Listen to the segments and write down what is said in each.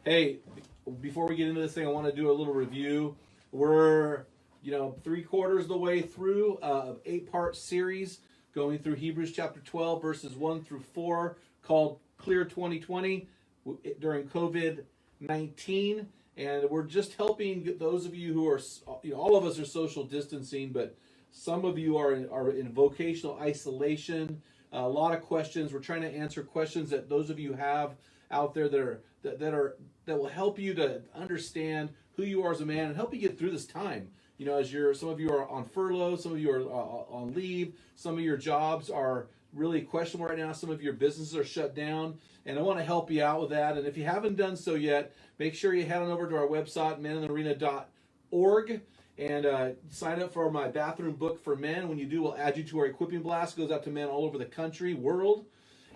Hey, before we get into this thing, I want to do a little review. We're, 3/4 of the way through an 8-part series going through Hebrews chapter 12, verses 1 through 4, called Clear 2020 during COVID-19. And we're just helping those of you who are, all of us are social distancing, but some of you are in vocational isolation. A lot of questions. We're trying to answer questions that those of you have out there that will help you to understand who you are as a man and help you get through this time. Some of you are on furlough, some of you are on leave, some of your jobs are really questionable right now, some of your businesses are shut down, and I want to help you out with that. And if you haven't done so yet, make sure you head on over to our website, meninthearena.org, and sign up for my bathroom book for men. When you do, we'll add you to our equipping blast. It goes out to men all over the country, world,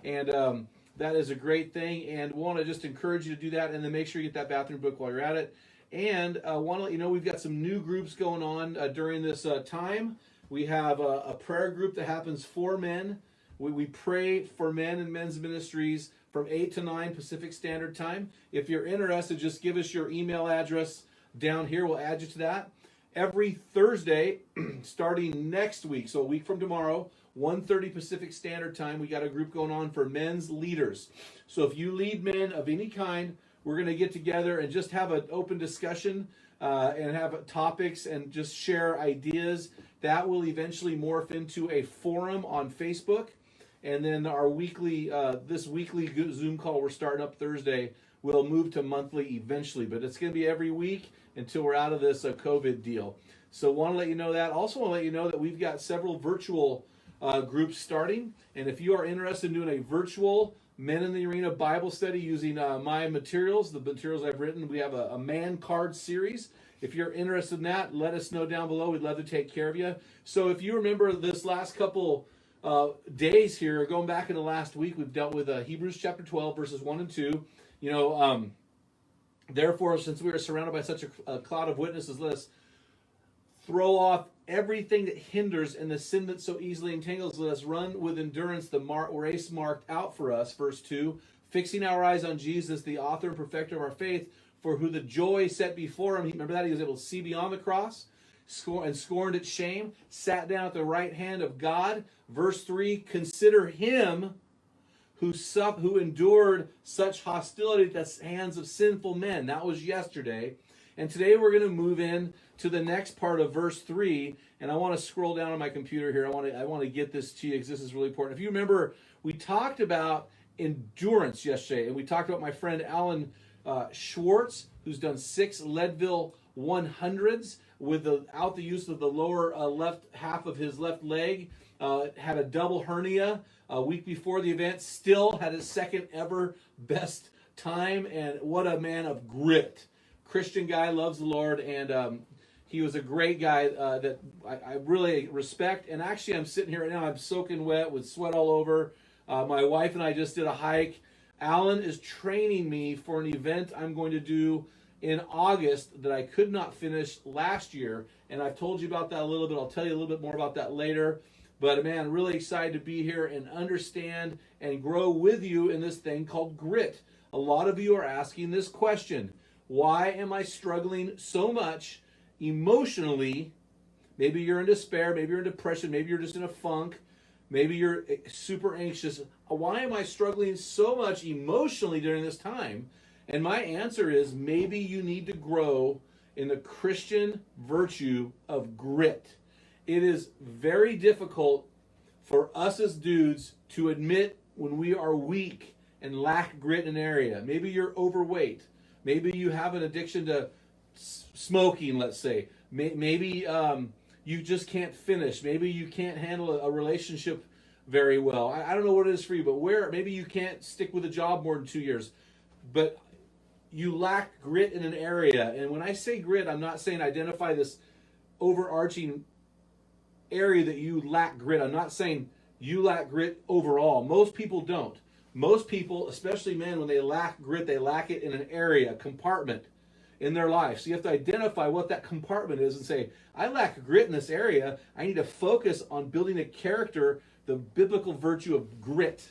and that is a great thing, and we want to just encourage you to do that, and then make sure you get that bathroom book while you're at it. And I want to let you know we've got some new groups going on during this time. We have a prayer group that happens for men. We pray for men and men's ministries from 8 to 9 Pacific Standard Time. If you're interested, just give us your email address down here. We'll add you to that. Every Thursday, starting next week, so a week from tomorrow, 1:30 Pacific Standard Time, we got a group going on for men's leaders. So if you lead men of any kind, we're going to get together and just have an open discussion and have topics and just share ideas. That will eventually morph into a forum on Facebook. And then our this weekly Zoom call we're starting up Thursday will move to monthly eventually. But it's going to be every week until we're out of this COVID deal. So want to let you know that. Also want to let you know that we've got several virtual groups starting. And if you are interested in doing a virtual Men in the Arena Bible study using my materials, the materials I've written, we have a man card series. If you're interested in that, let us know down below. We'd love to take care of you. So if you remember this last couple days here, going back into last week, we've dealt with Hebrews chapter 12, verses 1 and 2. Therefore, since we are surrounded by such a cloud of witnesses, let us throw off everything that hinders and the sin that so easily entangles. Let us run with endurance the race marked out for us. Verse 2, fixing our eyes on Jesus, the author and perfecter of our faith, for who the joy set before him. Remember that? He was able to see beyond the cross, and scorned its shame, sat down at the right hand of God. Verse 3, consider him who endured such hostility at the hands of sinful men. That was yesterday. And today we're going to move in to the next part of verse 3, and I want to scroll down on my computer here. I want to get this to you because this is really important. If you remember, we talked about endurance yesterday, and we talked about my friend Alan Schwartz, who's done 6 Leadville 100s without the use of the lower left half of his left leg. Had a double hernia a week before the event, still had his second ever best time, and what a man of grit. Christian guy, loves the Lord, and he was a great guy that I really respect. And actually, I'm sitting here right now, I'm soaking wet with sweat all over. My wife and I just did a hike. Alan is training me for an event I'm going to do in August that I could not finish last year, and I've told you about that a little bit. I'll tell you a little bit more about that later. But man, really excited to be here and understand and grow with you in this thing called grit. A lot of you are asking this question. Why am I struggling so much emotionally? Maybe you're in despair, maybe you're in depression, maybe you're just in a funk, maybe you're super anxious. Why am I struggling so much emotionally during this time? And my answer is maybe you need to grow in the Christian virtue of grit. It is very difficult for us as dudes to admit when we are weak and lack grit in an area. Maybe you're overweight. Maybe you have an addiction to smoking, let's say. Maybe you just can't finish. Maybe you can't handle a relationship very well. I don't know what it is for you, but maybe you can't stick with a job more than 2 years. But you lack grit in an area. And when I say grit, I'm not saying identify this overarching area that you lack grit. I'm not saying you lack grit overall. Most people don't. Most people, especially men, when they lack grit, they lack it in an area, a compartment in their life. So you have to identify what that compartment is and say, I lack grit in this area. I need to focus on building a character, the biblical virtue of grit.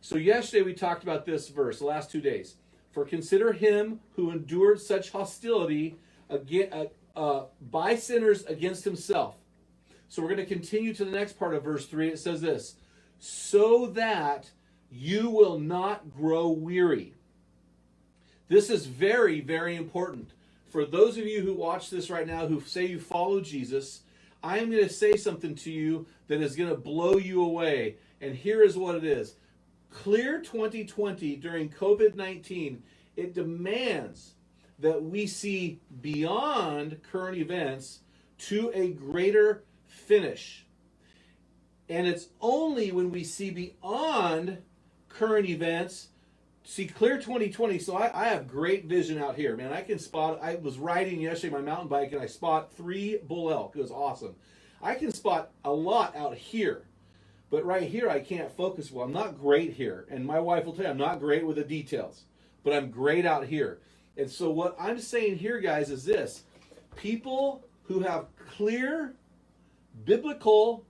So yesterday we talked about this verse, the last 2 days. For consider him who endured such hostility by sinners against himself. So we're going to continue to the next part of verse 3. It says this, so that you will not grow weary. This is very, very important. For those of you who watch this right now who say you follow Jesus, I am going to say something to you that is going to blow you away. And here is what it is. Clear 2020 during COVID-19, it demands that we see beyond current events to a greater finish. And it's only when we see beyond current events. See, clear 2020, so I have great vision out here, man. I can spot, I was riding yesterday my mountain bike and I spot 3 bull elk. It was awesome. I can spot a lot out here, but right here I can't focus well. I'm not great here, and my wife will tell you I'm not great with the details, but I'm great out here. And so what I'm saying here, guys, is this. People who have clear biblical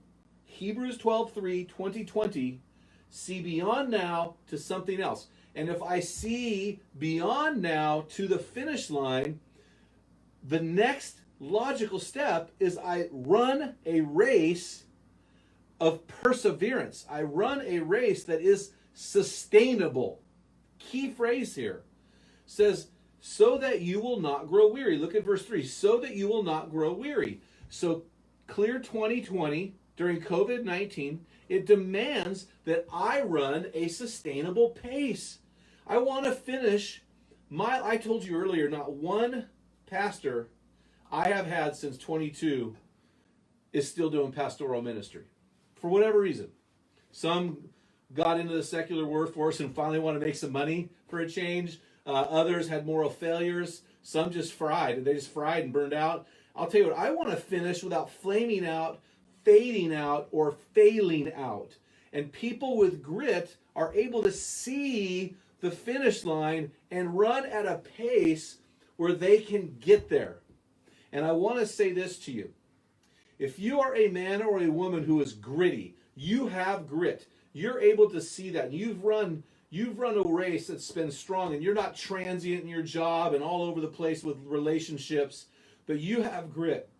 Hebrews 12:3, 2020, see beyond now to something else. And if I see beyond now to the finish line, the next logical step is I run a race of perseverance. I run a race that is sustainable. Key phrase here says, so that you will not grow weary. Look at verse 3. So that you will not grow weary. So clear 2020 during COVID-19, it demands that I run a sustainable pace. I want to finish I told you earlier, not one pastor I have had since 22 is still doing pastoral ministry. For whatever reason. Some got into the secular workforce and finally want to make some money for a change. Others had moral failures. Some just fried. They just fried and burned out. I'll tell you what, I want to finish without flaming out, fading out, or failing out. And people with grit are able to see the finish line and run at a pace where they can get there. And I want to say this to you. If you are a man or a woman who is gritty, you have grit. You're able to see that. You've run a race that's been strong, and you're not transient in your job and all over the place with relationships, but you have grit.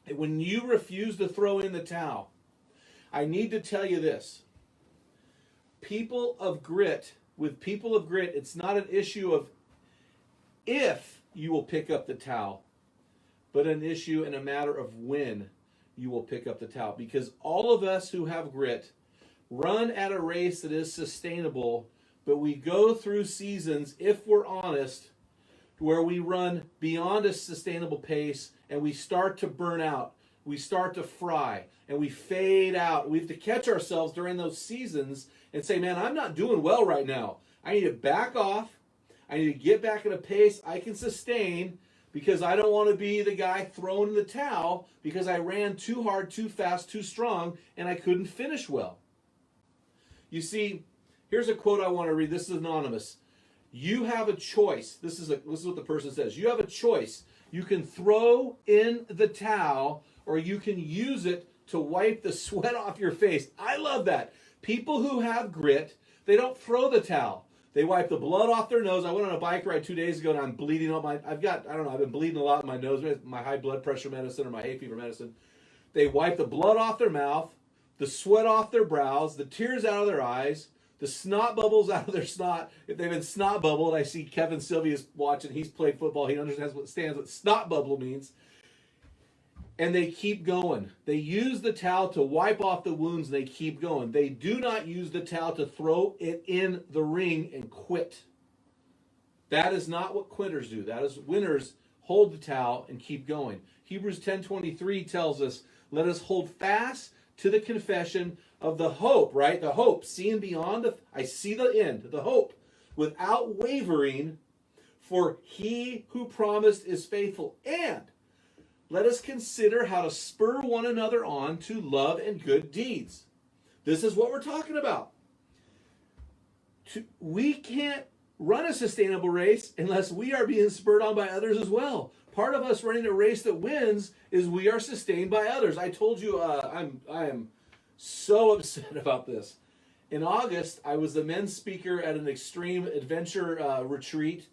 And when you refuse to throw in the towel, I need to tell you this. With people of grit, it's not an issue of if you will pick up the towel, but an issue and a matter of when you will pick up the towel. Because all of us who have grit run at a race that is sustainable, but we go through seasons, if we're honest, where we run beyond a sustainable pace and we start to burn out, we start to fry, and we fade out. We have to catch ourselves during those seasons and say, man, I'm not doing well right now. I need to back off. I need to get back in a pace I can sustain, because I don't want to be the guy throwing in the towel because I ran too hard, too fast, too strong, and I couldn't finish well. You see, here's a quote I want to read. This is anonymous. You have a choice. This is what the person says. You have a choice. You can throw in the towel, or you can use it to wipe the sweat off your face. I love that. People who have grit, they don't throw the towel. They wipe the blood off their nose. I went on a bike ride 2 days ago and I'm bleeding out I've been bleeding a lot in my nose, my high blood pressure medicine or my hay fever medicine. They wipe the blood off their mouth, the sweat off their brows, the tears out of their eyes, the snot bubbles out of their snot. If they've been snot bubbled, I see Kevin Sylvia's watching. He's played football. He understands what snot bubble means. And they keep going. They use the towel to wipe off the wounds, and they keep going. They do not use the towel to throw it in the ring and quit. That is not what quitters do. That is winners hold the towel and keep going. Hebrews 10:23 tells us, let us hold fast to the confession of the hope, right? The hope, seeing beyond, I see the end, the hope, without wavering, for he who promised is faithful. And let us consider how to spur one another on to love and good deeds. This is what we're talking about. We can't run a sustainable race unless we are being spurred on by others as well. Part of us running a race that wins is we are sustained by others. I told you I am so upset about this. In August, I was the men's speaker at an extreme adventure retreat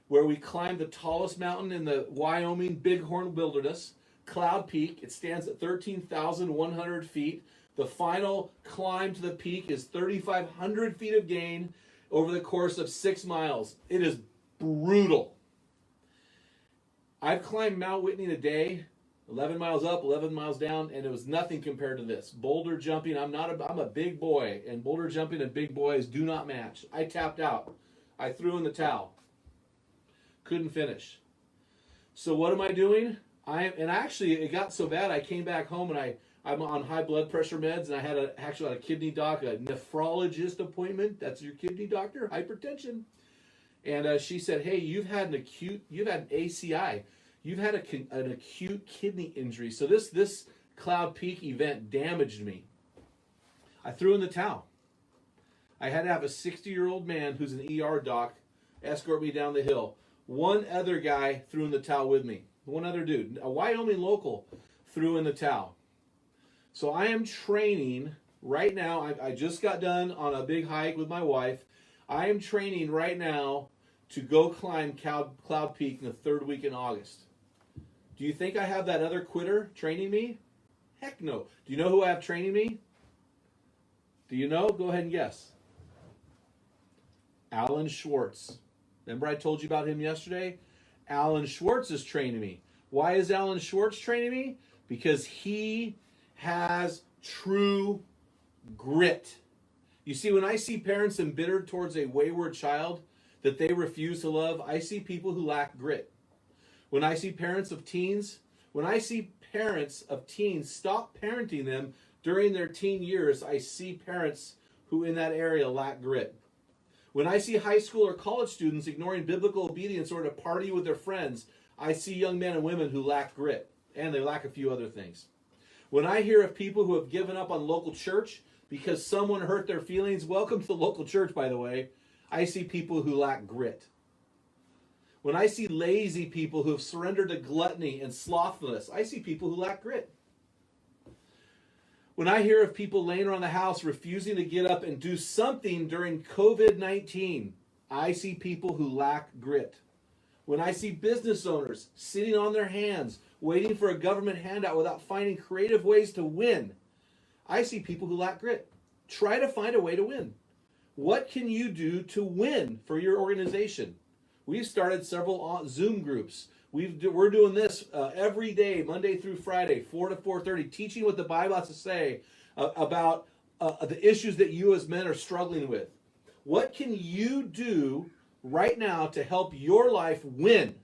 where we climbed the tallest mountain in the Wyoming Bighorn Wilderness, Cloud Peak. It stands at 13,100 feet. The final climb to the peak is 3,500 feet of gain over the course of 6 miles. It is brutal. I've climbed Mount Whitney in a day, 11 miles up, 11 miles down, and it was nothing compared to this. Boulder jumping, I'm a big boy, and boulder jumping and big boys do not match. I tapped out. I threw in the towel. Couldn't finish. So what am I doing? It got so bad I came back home and I'm on high blood pressure meds, and I had a kidney doc, a nephrologist appointment. That's your kidney doctor, hypertension. And she said, hey, you've had an ACI. You've had an acute kidney injury. So this Cloud Peak event damaged me. I threw in the towel. I had to have a 60-year-old man who's an ER doc escort me down the hill. One other guy threw in the towel with me. One other dude, a Wyoming local, threw in the towel. So I am training right now. I just got done on a big hike with my wife. I am training right now to go climb Cloud Peak in the 3rd week in August. Do you think I have that other quitter training me? Heck no. Do you know who I have training me? Do you know? Go ahead and guess. Alan Schwartz. Remember I told you about him yesterday? Alan Schwartz is training me. Why is Alan Schwartz training me? Because he has true grit. You see, when I see parents embittered towards a wayward child that they refuse to love, I see people who lack grit. When I see parents of teens stop parenting them during their teen years, I see parents who in that area lack grit. When I see high school or college students ignoring biblical obedience or to party with their friends, I see young men and women who lack grit, and they lack a few other things. When I hear of people who have given up on local church because someone hurt their feelings, welcome to the local church, by the way, I see people who lack grit. When I see lazy people who have surrendered to gluttony and slothfulness, I see people who lack grit. When I hear of people laying around the house refusing to get up and do something during COVID-19, I see people who lack grit. When I see business owners sitting on their hands, waiting for a government handout without finding creative ways to win, I see people who lack grit. Try to find a way to win. What can you do to win for your organization? We've started several Zoom groups. We're doing this every day, Monday through Friday, 4 to 4:30, teaching what the Bible has to say about the issues that you as men are struggling with. What can you do right now to help your life win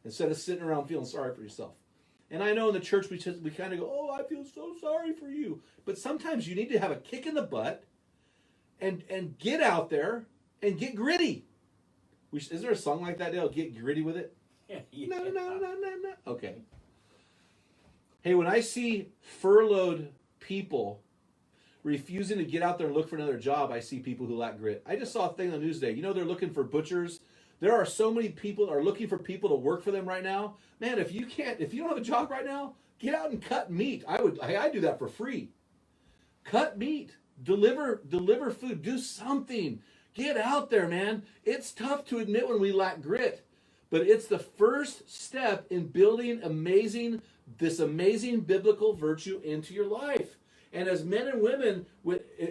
instead of sitting around feeling sorry for yourself? And I know in the church we kind of go, oh, I feel so sorry for you. But sometimes you need to have a kick in the butt and get out there and get gritty. Is there a song like that, Dale? Get gritty with it? Yeah. No. Okay. Hey, when I see furloughed people refusing to get out there and look for another job, I see people who lack grit. I just saw a thing on the news today. You know, they're looking for butchers. There are so many people that are looking for people to work for them right now. Man, if you don't have a job right now, get out and cut meat. I do that for free. Cut meat. Deliver food. Do something. Get out there, man. It's tough to admit when we lack grit, but it's the first step in building this amazing biblical virtue into your life. And as men and women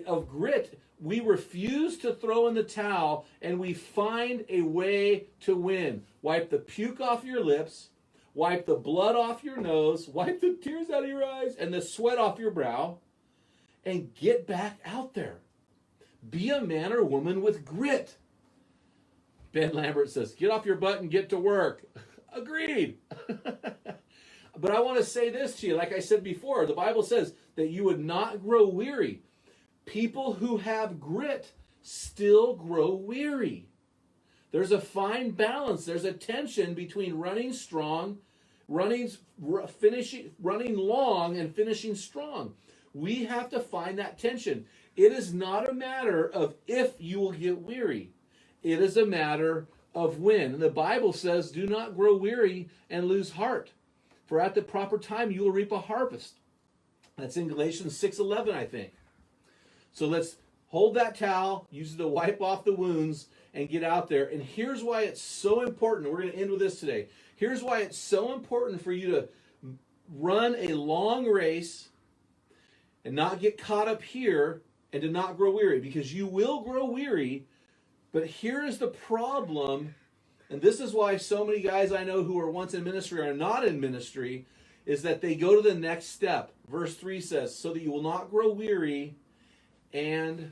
of grit, we refuse to throw in the towel, and we find a way to win. Wipe the puke off your lips, wipe the blood off your nose, wipe the tears out of your eyes, and the sweat off your brow, and get back out there. Be a man or woman with grit. Ben Lambert says, get off your butt and get to work. Agreed. But I want to say this to you. Like I said before, the Bible says that you would not grow weary. People who have grit still grow weary. There's a fine balance. There's a tension between running strong, running long, and finishing strong. We have to find that tension. It is not a matter of if you will get weary. It is a matter of when. And the Bible says, do not grow weary and lose heart. For at the proper time you will reap a harvest. That's in Galatians 6:11, I think. So let's Hold that towel, use it to wipe off the wounds, and get out there. And here's why it's so important. We're going to end with this today. Here's why it's so important for you to run a long race and not get caught up here and to not grow weary. Because you will grow weary, but here is the problem, and this is why so many guys I know who were once in ministry are not in ministry, is that they go to the next step. Verse 3 says, so that you will not grow weary and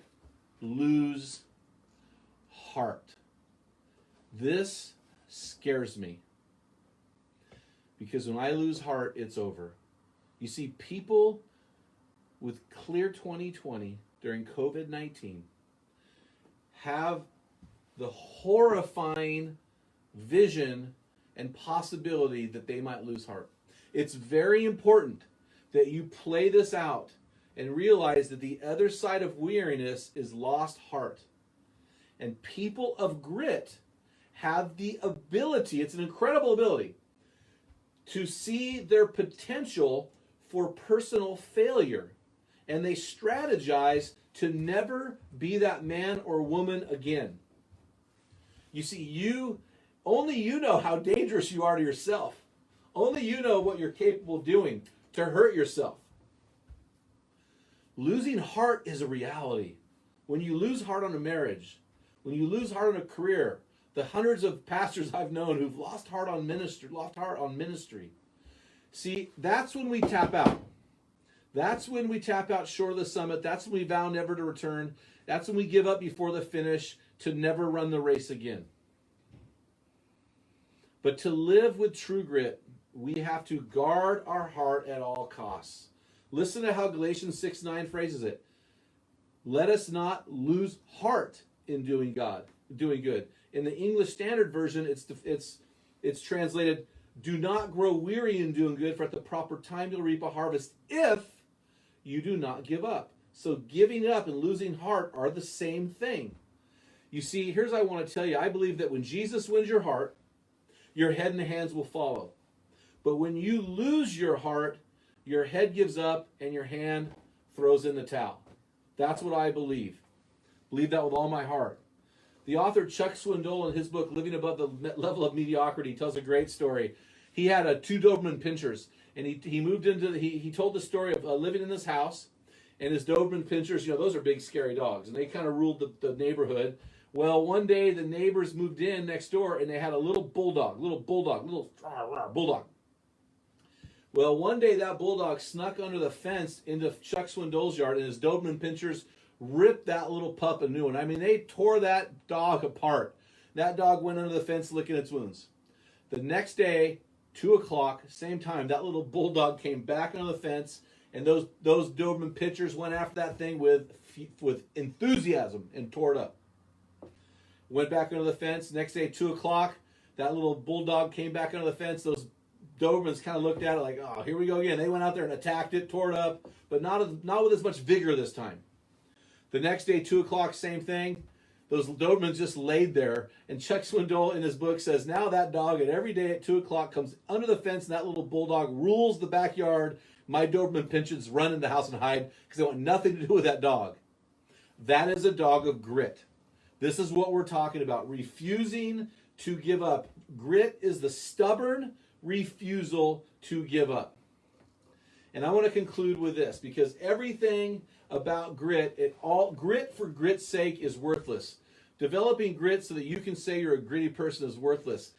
lose heart. This scares me. Because when I lose heart, it's over. You see, people with clear 2020 during COVID-19 have the horrifying vision and possibility that they might lose heart. It's very important that you play this out and realize that the other side of weariness is lost heart. And people of grit have the ability, it's an incredible ability, to see their potential for personal failure. And they strategize to never be that man or woman again. You see, only you know how dangerous you are to yourself. Only you know what you're capable of doing to hurt yourself. Losing heart is a reality. When you lose heart on a marriage, when you lose heart on a career, the hundreds of pastors I've known who've lost heart on ministry. See, that's when we tap out. That's when we tap out short of the summit. That's when we vow never to return. That's when we give up before the finish to never run the race again. But to live with true grit, we have to guard our heart at all costs. Listen to how Galatians 6:9 phrases it. Let us not lose heart in doing good. In the English Standard Version, it's translated, do not grow weary in doing good, for at the proper time you'll reap a harvest if you do not give up. So giving up and losing heart are the same thing. You see, here's what I want to tell you. I believe that when Jesus wins your heart, your head and hands will follow. But when you lose your heart, your head gives up and your hand throws in the towel. That's what I believe. Believe that with all my heart. The author Chuck Swindoll, in his book Living Above the Level of Mediocrity, tells a great story. He had 2 Doberman Pinschers, and he moved into he told the story of living in this house, and his Doberman Pinschers, those are big scary dogs, and they kind of ruled the neighborhood. Well, one day the neighbors moved in next door, and they had a little bulldog. Well, one day that bulldog snuck under the fence into Chuck Swindoll's yard, and his Doberman Pinschers ripped that little pup a new one. I mean, they tore that dog apart. That dog went under the fence licking its wounds. The next day, 2 o'clock, same time, that little bulldog came back under the fence, and those Doberman Pinschers went after that thing with enthusiasm and tore it up. Went back under the fence. Next day, 2 o'clock, that little bulldog came back under the fence. Those Dobermans kind of looked at it like, oh, here we go again. They went out there and attacked it, tore it up, but not with as much vigor this time. The next day, 2 o'clock, same thing. Those Dobermans just laid there. And Chuck Swindoll in his book says, now that dog at every day at 2 o'clock comes under the fence, and that little bulldog rules the backyard. My Doberman Pinschers run in the house and hide because they want nothing to do with that dog. That is a dog of grit. This is what we're talking about, refusing to give up. Grit is the stubborn refusal to give up. And I want to conclude with this, because everything about grit, grit for grit's sake is worthless. Developing grit so that you can say you're a gritty person is worthless.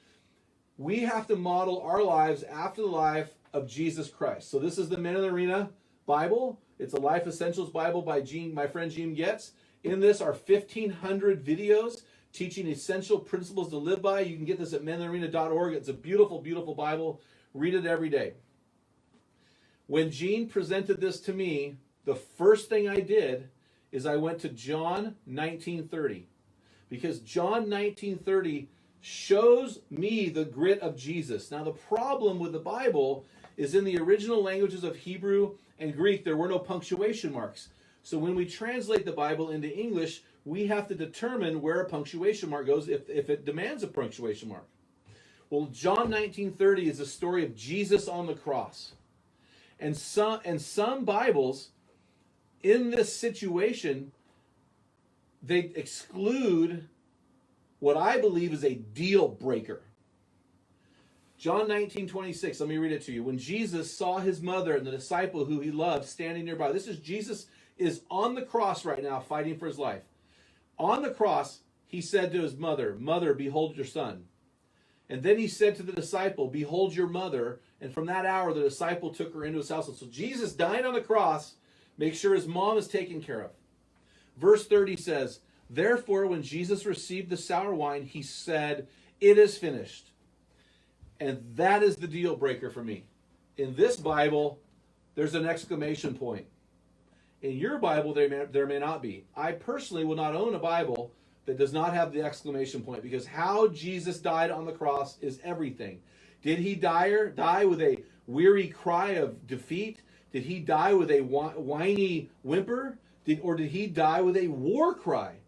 We have to model our lives after the life of Jesus Christ. So this is the Men in the Arena Bible. It's a Life Essentials Bible by my friend Gene Getz. In this are 1,500 videos teaching essential principles to live by. You can get this at meninthearena.org. It's a beautiful, beautiful Bible. Read it every day. When Gene presented this to me, the first thing I did is I went to John 19:30, because John 19:30 shows me the grit of Jesus. Now, the problem with the Bible is in the original languages of Hebrew and Greek, there were no punctuation marks. So when we translate the Bible into English, we have to determine where a punctuation mark goes if it demands a punctuation mark. Well, John 19:30 is the story of Jesus on the cross. And some Bibles in this situation they exclude what I believe is a deal breaker. John 19:26, let me read it to you. When Jesus saw his mother and the disciple who he loved standing nearby. This is Jesus is on the cross right now fighting for his life. On the cross, he said to his mother, "Mother, behold your son." And then he said to the disciple, "Behold your mother." And from that hour, the disciple took her into his house. So Jesus dying on the cross, make sure his mom is taken care of. Verse 30 says, "Therefore, when Jesus received the sour wine, he said, 'It is finished.'" And that is the deal breaker for me. In this Bible, there's an exclamation point. In your Bible, there may not be. I personally will not own a Bible that does not have the exclamation point, because how Jesus died on the cross is everything. Did he die with a weary cry of defeat? Did he die with a whiny whimper? Or did he die with a war cry?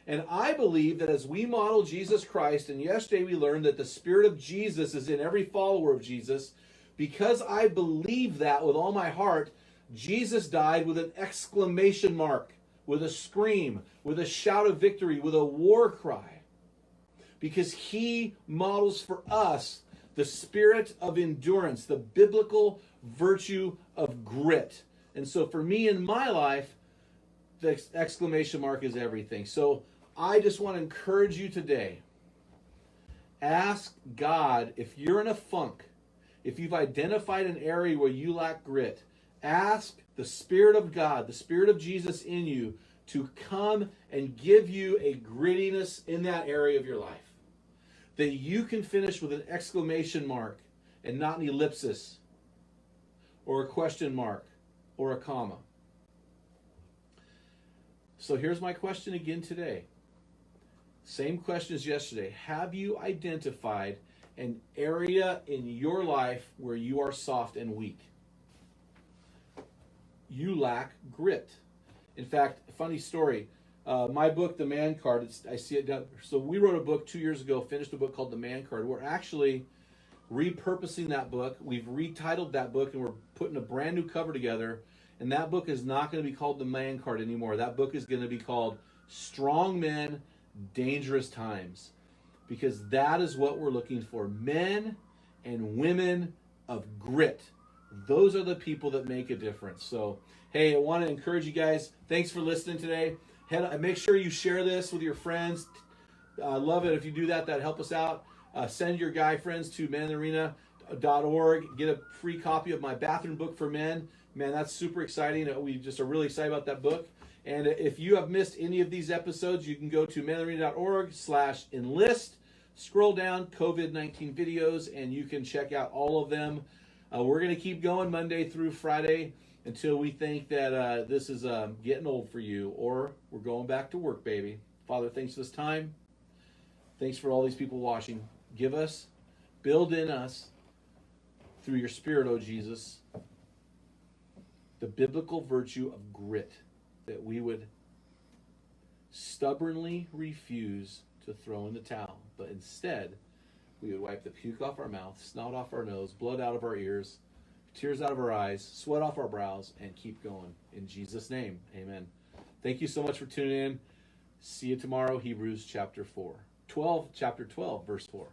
And I believe that as we model Jesus Christ, and yesterday we learned that the Spirit of Jesus is in every follower of Jesus, because I believe that with all my heart, Jesus died with an exclamation mark, with a scream, with a shout of victory, with a war cry. Because he models for us the spirit of endurance, the biblical virtue of grit. And so for me in my life, the exclamation mark is everything. So I just want to encourage you today. Ask God, if you're in a funk, if you've identified an area where you lack grit, ask the Spirit of God, the Spirit of Jesus in you, to come and give you a grittiness in that area of your life, that you can finish with an exclamation mark and not an ellipsis or a question mark or a comma. So here's my question again today. Same question as yesterday. Have you identified an area in your life where you are soft and weak? You lack grit. In fact, funny story. My book, The Man Card, I see it down. So we wrote a book 2 years ago, finished a book called The Man Card. We're actually repurposing that book. We've retitled that book, and we're putting a brand new cover together. And that book is not going to be called The Man Card anymore. That book is going to be called Strong Men, Dangerous Times. Because that is what we're looking for. Men and women of grit. Those are the people that make a difference. So, hey, I want to encourage you guys. Thanks for listening today. Make sure you share this with your friends. I love it if you do that. That'd help us out. Send your guy friends to menarena.org. Get a free copy of my bathroom book for men. Man, that's super exciting. We just are really excited about that book. And if you have missed any of these episodes, you can go to menarena.org/enlist. Scroll down COVID-19 videos, and you can check out all of them. We're going to keep going Monday through Friday until we think that this is getting old for you, or we're going back to work, baby. Father, thanks for this time. Thanks for all these people watching. Build in us, through your Spirit, oh Jesus, the biblical virtue of grit, that we would stubbornly refuse to throw in the towel, but instead we would wipe the puke off our mouth, snot off our nose, blood out of our ears, tears out of our eyes, sweat off our brows, and keep going. In Jesus' name, amen. Thank you so much for tuning in. See you tomorrow, Hebrews chapter 12, verse 4.